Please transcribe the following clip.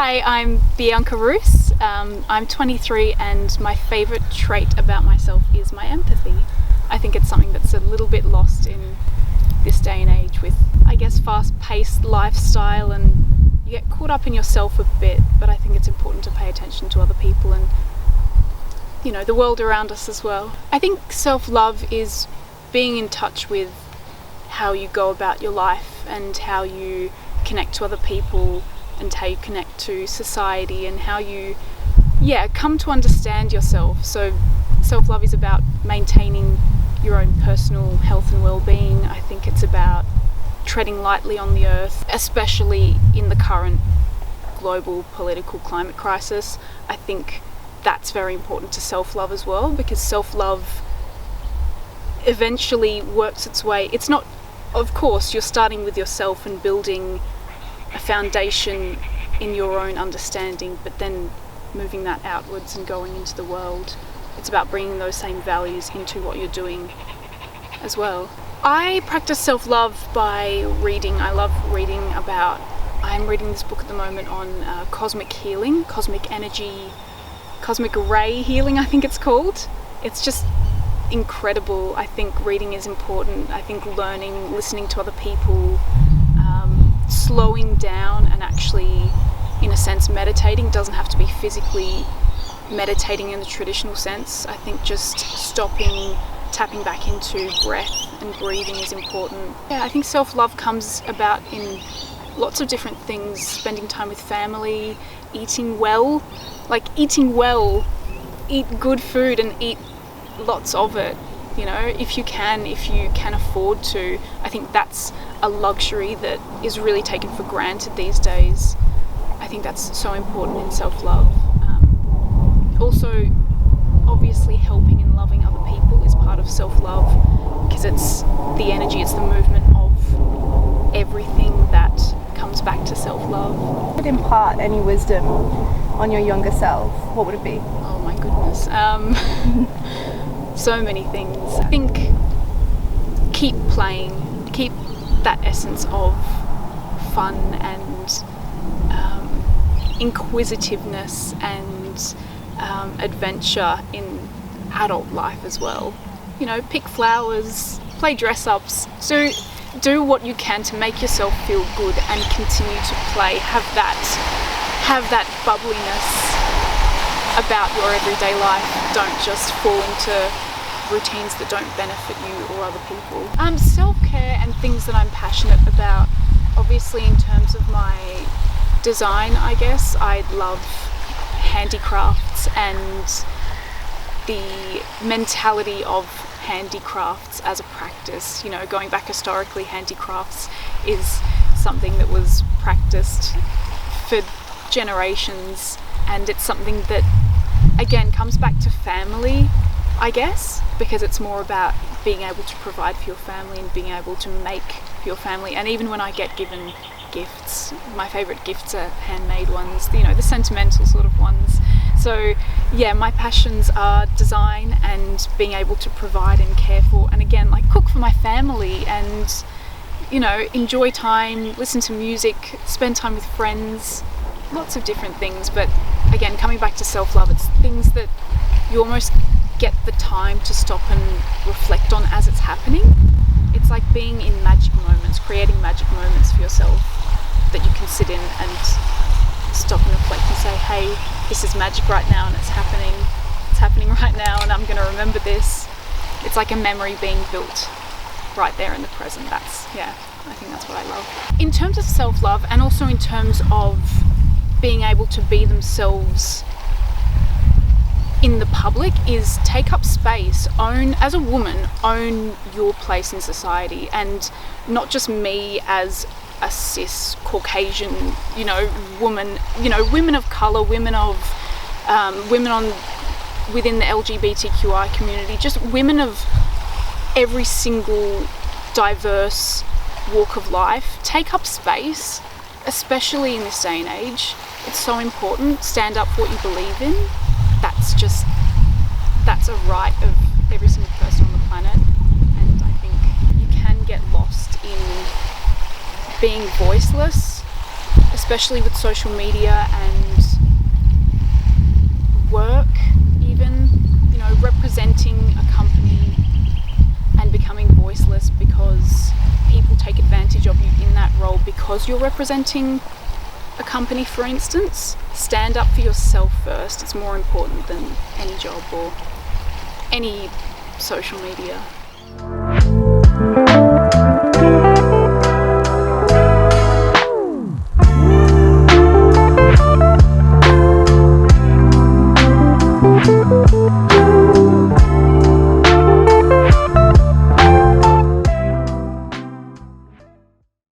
Hi, I'm Bianca Roose. I'm 23 and my favourite trait about myself is my empathy. I think it's something that's a little bit lost in this day and age with, I guess, fast-paced lifestyle, and you get caught up in yourself a bit, but I think it's important to pay attention to other people and, you know, the world around us as well. I think self-love is being in touch with how you go about your life and how you connect to other people and how you connect to society and how you, come to understand yourself. So self-love is about maintaining your own personal health and well-being. I think it's about treading lightly on the earth, especially in the current global political climate crisis. I think that's very important to self-love as well, because self-love eventually works its way. It's not, of course, you're starting with yourself and building a foundation in your own understanding, but then moving that outwards and going into the world. It's about bringing those same values into what you're doing as well. I practice self-love by reading. I love reading about, I'm reading this book at the moment on cosmic healing, cosmic energy, cosmic ray healing, I think it's called. It's just incredible. I think reading is important. I think learning, listening to other people, slowing down and actually, in a sense, meditating. Doesn't have to be physically meditating in the traditional sense. I think just stopping, tapping back into breath and breathing is important. I think self-love comes about in lots of different things. Spending time with family, eating well, eat good food and eat lots of it. You know, if you can afford to. I think that's a luxury that is really taken for granted these days. I think that's so important in self-love. Also, obviously helping and loving other people is part of self-love, because it's the energy, it's the movement of everything that comes back to self-love. If you could impart any wisdom on your younger self, what would it be? Oh my goodness. So many things. I think keep playing, keep that essence of fun and inquisitiveness and adventure in adult life as well. You know, pick flowers, play dress-ups, do what you can to make yourself feel good and continue to play. Have that bubbliness about your everyday life. Don't just fall into routines that don't benefit you or other people. Self-care and things that I'm passionate about. Obviously, in terms of my design, I guess, I love handicrafts and the mentality of handicrafts as a practice. You know, going back historically, handicrafts is something that was practiced for generations, and it's something that, again, comes back to family, I guess, because it's more about being able to provide for your family and being able to make for your family. And even when I get given gifts, my favourite gifts are handmade ones, you know, the sentimental sort of ones. So yeah, my passions are design and being able to provide and care for, and again, like, cook for my family and, you know, enjoy time, listen to music, spend time with friends, lots of different things. But again, coming back to self-love, it's things that you almost get the time to stop and reflect on as it's happening. It's like being in magic moments, creating magic moments for yourself that you can sit in and stop and reflect and say, hey, this is magic right now and it's happening right now and I'm going to remember this. It's like a memory being built right there in the present. I think that's what I love. In terms of self-love, and also in terms of being able to be themselves in the public, is take up space, as a woman, own your place in society, and not just me as a cis Caucasian, you know, woman, you know, women of colour, women within the LGBTQI community, just women of every single diverse walk of life. Take up space, especially in this day and age. It's so important. Stand up for what you believe in. That's a right of every single person on the planet, and I think you can get lost in being voiceless, especially with social media and work, even, you know, representing a company and becoming voiceless because people take advantage of you in that role because you're representing a company, for instance. Stand up for yourself first. It's more important than any job or any social media.